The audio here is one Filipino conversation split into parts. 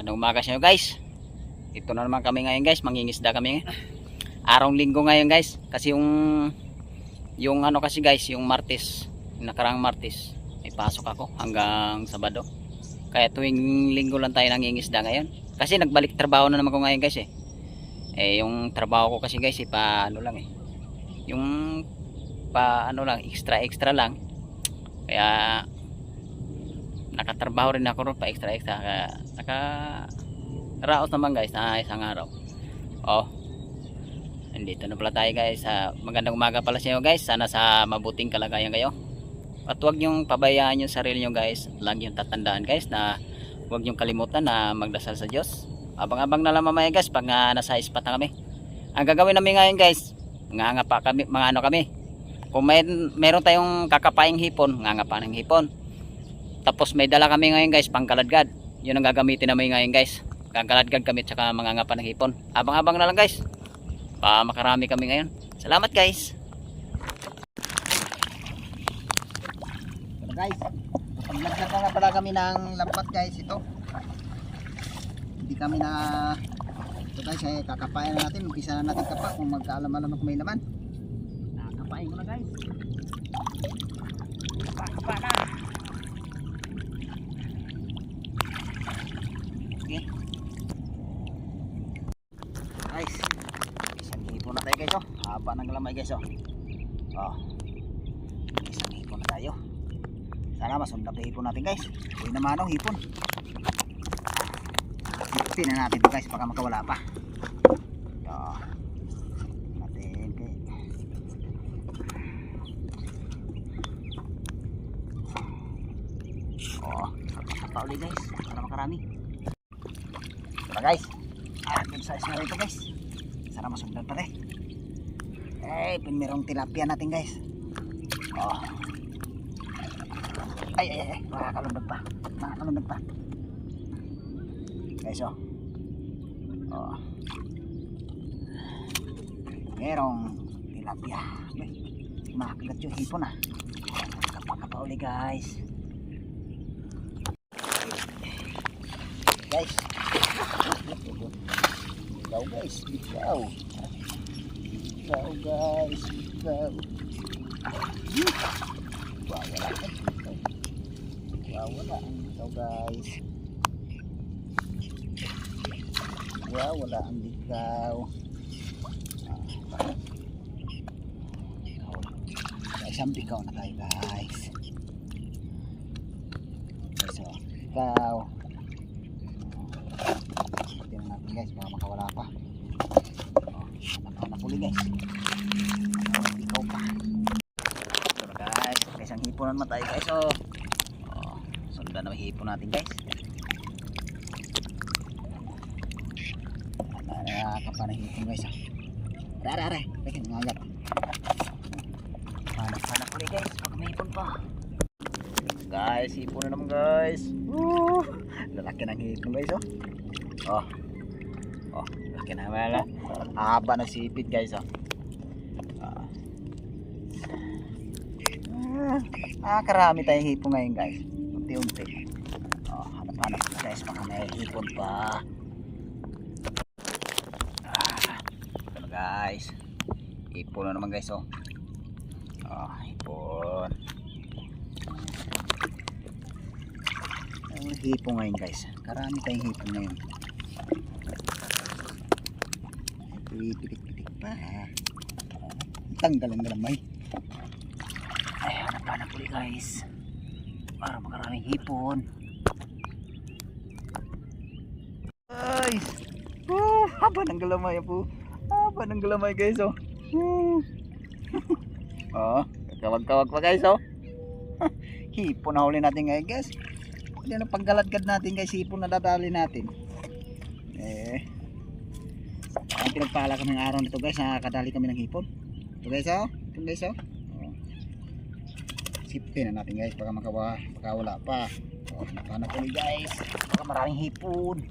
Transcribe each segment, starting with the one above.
Magandang umaga sa inyo guys. Ito na naman kami ngayon guys, mangingisda kami ngayon. Araw linggo ngayon guys, kasi yung ano kasi guys, yung Martes, yung nakarang Martes, may pasok ako hanggang Sabado. Kaya tuwing linggo lang tayo nangingisda ngayon. Kasi nagbalik trabaho na naman ko ngayon guys eh. Yung trabaho ko kasi guys, pa ano lang eh. Yung pa ano lang, extra lang. Kaya nakatrabaho rin ako ron pa extra kaya nakaraos naman guys na isang araw. Nandito na pala tayo guys. Magandang umaga pala sa inyo guys, sana sa mabuting kalagayan kayo at huwag nyong pabayaan yung sarili nyo guys. Lagi yung tatandaan guys na huwag nyong kalimutan na magdasal sa Diyos. Abang-abang na lang mamaya guys pag nasa spot na kami. Ang gagawin namin ngayon guys, ngangapa kami, mga ano kami, kung meron tayong kakapaing hipon, ngangapa ng hipon. Tapos may dala kami ngayon guys, pangkaladgad. Yun ang gagamitin namin ngayon guys. Kakaladgad kami at saka mangangapa ng hipon. Abang-abang na lang guys. Makarami kami ngayon. Salamat guys. So guys, paglagdag na pala kami ng lambat guys. Ito hindi kami na ito guys, kakapain na natin. Umpisa na natin kapa kung magkaalam-alam na kung may laman. Kakapain ko na guys. Kapa na. Okay guys, isang hipon na tayo guys. Haba ng lamay guys. Isang hipon na tayo. Sana masundan na hipon natin guys. Uy naman hipon. Hipin na natin ito guys, baka makawala pa. Natin okay. Sapa ulit guys para makarami. Ito guys, good size na rito guys. Sana masundan pa rin. Pinmerong tilapia natin guys. Ay, makakalundag pa guys. Merong tilapia. Makagat yung hipon kapaka uli guys. Guys, bitaw guys, bitaw guys, bitaw. Wala ang bitaw guys. Wala ang bitaw. Isang bikaw na tayo guys. Bikaw. Tingnan natin guys, baka makawala pa. Hanap uli guys. Bikaw pa. So guys, isang hiponan naman tayo guys. Sundan na hipon natin guys. Nakakapanahipon guys. Are. Teka, nangagat. Hanap ulit guys, baka may hipon pa. Guys, hipon na naman guys. Lalaki ng hipon guys. Lalaki na wala. Haba ng sipit guys. Karami tayong hipon ngayon guys. Unti-unti. Hanap guys, baka may hipon pa. Ito guys, hipon na naman guys. Hipon. Hipon ngayon guys, karami tayong hipon ngayon. Pitik pa. Tanggal ang galamay. Hanap ulit guys para makaraming hipon. Guys, haba ng galamay po. Haba ng galamay guys. Kawag-kawag pa guys. Hipon na huli natin ngayon guys. Yan ang paggaladgad natin guys, hipon na dadali natin. Ang pinagpala kami ng araw nito guys, nakakadali kami ng hipon. Ito guys. Ito guys. Sipin na natin guys, baka makawala pa. Hanap ulit guys, baka maraming hipon.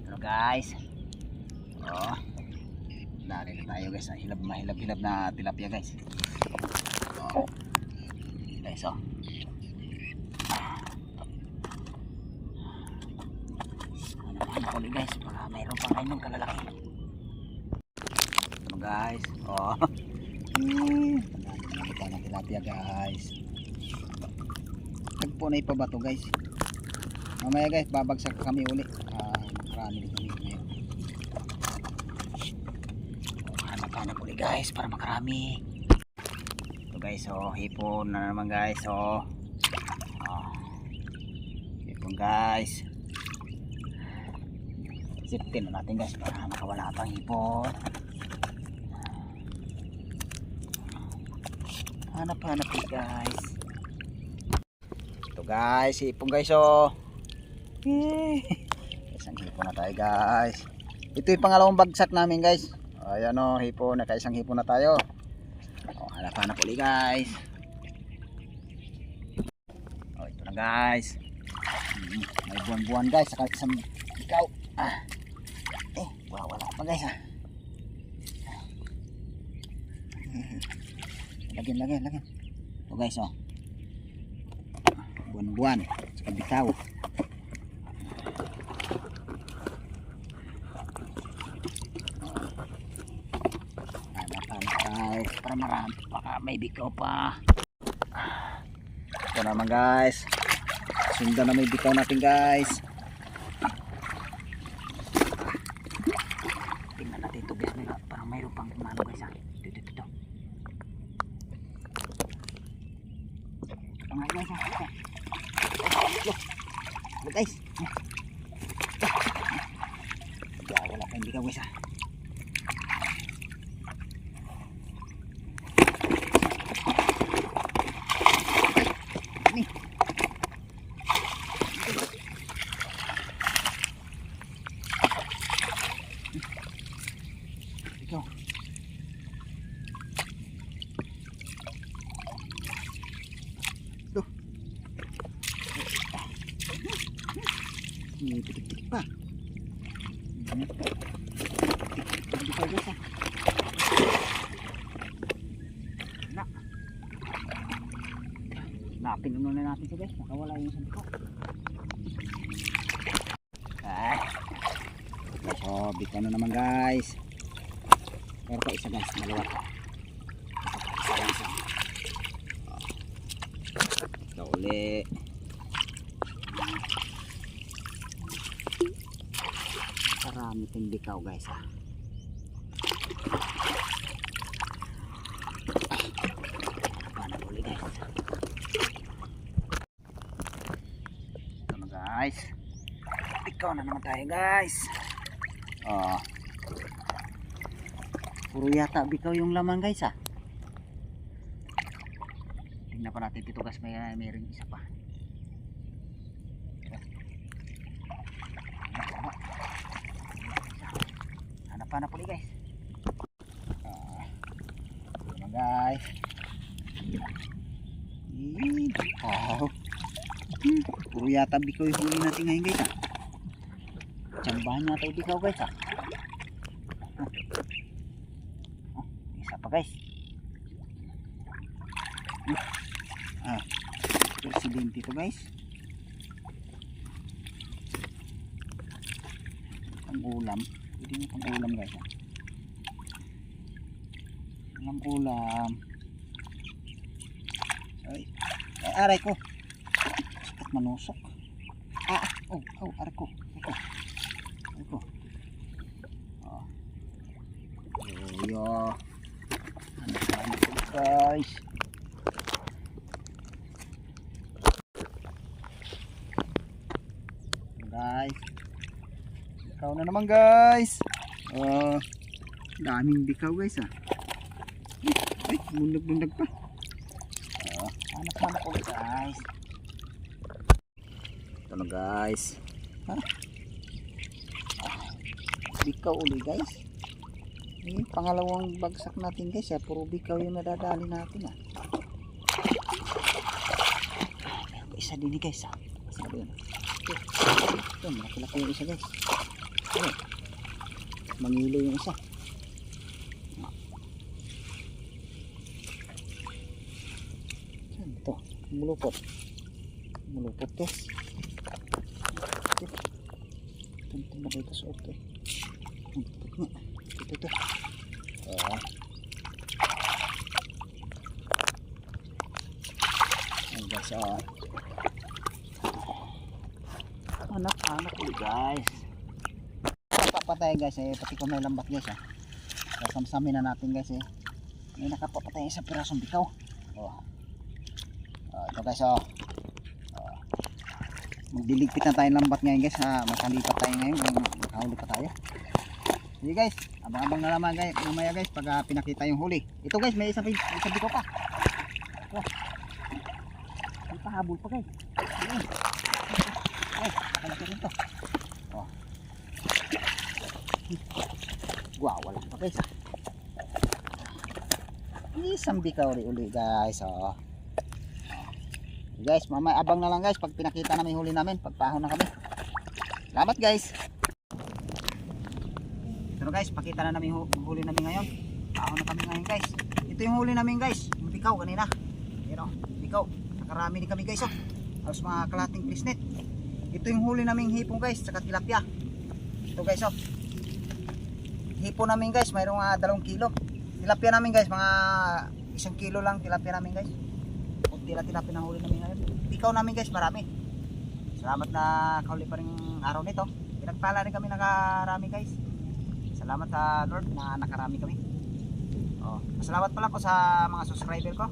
Ano guys, dali na tayo guys. Mahilab na tilapia guys. Guys huli guys. Baka mayroon pang kanyang kalalaki. Ito guys. Oh. Nakita na tilapia guys. Nagpunay pa ba to guys? Mamaya guys, babagsak kami uli. Marami din kami ngayon. Hanap-hanap uli guys para makarami. Ito guys, oh, hipon na naman guys. Oh. Hipon guys. Sipin na natin guys para makawala pang hipon. Hanap-hanap guys. Ito guys, hipon guys oh. Isang hipon na tayo guys. Ito yung pangalawang bagsak namin guys. Ayan o, hipon, nakaisang hipon na tayo. Hanap-hanap ulit guys. Ito na guys. May buwan-buwan guys, saka isang ikaw. Wala pa guys ha. Lagyan. Ito guys oh. Buwan-buwan, saka bitaw. Para marami, baka may bikaw pa. Ito naman guys, sundan na may bikaw natin guys. Tingnan natin ito guys, parang mayroon pang ano guys ha. Ito ito guys ha. Look guys, wala kang bikaw guys ha. Pitik-pitik pa. Napin muna natin ito guys, makawala yung isang bikaw. So bitaw na naman guys. Pero pa isa guys, dalawa. Isa. Ito uli. Marami itong bikaw guys ha. Paano uli guys. Ito na guys. Bikaw na naman tayo guys. Puro yata bikaw yung laman guys ha. Tingnan pa natin dito guys, mayroong isa pa. Hanap ulit guys. Ito na guys. Puro yata bikaw yung huli natin ngayon guys ha. Tsambahan yata yung bikaw guys ha. Isa pa guys. Presidente ito guys. Pang ulam. Pwede mo pang ulam guys ha. Pang ulam. Ay, aray ko. Sikat manusok. Aray ko. Ano guys. Guys, bikaw na naman guys. Daming bikaw guys ha. Ay, bundag pa. Hanap ulit guys. Ito na guys. Bikaw ulit guys. Ini pangalawang bagsak natin guys ha. Puro bikaw yung nadadali natin ha. Isa din guys ha. Sabi yun. Ito, malaki-laki yung isa guys. Mangilo yung isa. Ito, mulupot guys. Punta na ba ito sa okay? Ito. Oh. Ayan guys, oh. Anak ulit guys. Papatay guys eh, pati ko may lambat guys ah. Sasamsamin na natin guys eh. May nakapapatay sa pirasong bikaw. Oh. Ito guys oh. Magdiligpit na tayong lambat ngayon guys ha. Makalipat tayo ngayon. Makahuli pa tayo. Sige guys. Abang-abang na naman guys. Mamaya guys pag pinakita yung huli. Ito guys may isang bikaw pa. Oh. May pahabol pa guys. Ayun. Ay, nakalaki rin to. Oh. Wow, wala pa guys ah. Isang bikaw uli guys oh. Guys, mamaya abang na lang guys pag pinakita namin huli namin, pagpahon na kami. Salamat guys. Pero guys, pakita na namin huli namin ngayon. Pahon na kami ngayon guys. Ito yung huli namin guys, yung bikaw kanina. Pero, bikaw, nakarami din kami guys oh. Halos mga kalating pisnet. Ito yung huli naming hipon guys, saka tilapia. Ito guys oh. Hipon namin guys, mayroong 2 kilo. Tilapia namin guys, mga 1 kilo lang tilapia namin guys. Tilapia na huli namin ngayon. Ikaw namin guys, marami. Salamat na kahuli pa rin araw nito. Pinagpala rin kami nakarami guys. Salamat sa Lord na nakarami kami. Oh, salamat pala po sa mga subscriber ko.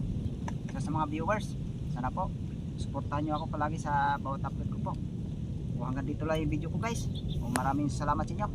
Sa mga viewers. Sana po suportahan niyo ako palagi sa bawat upload ko po. Hanggang dito lang yung video ko guys. Maraming salamat sa inyo.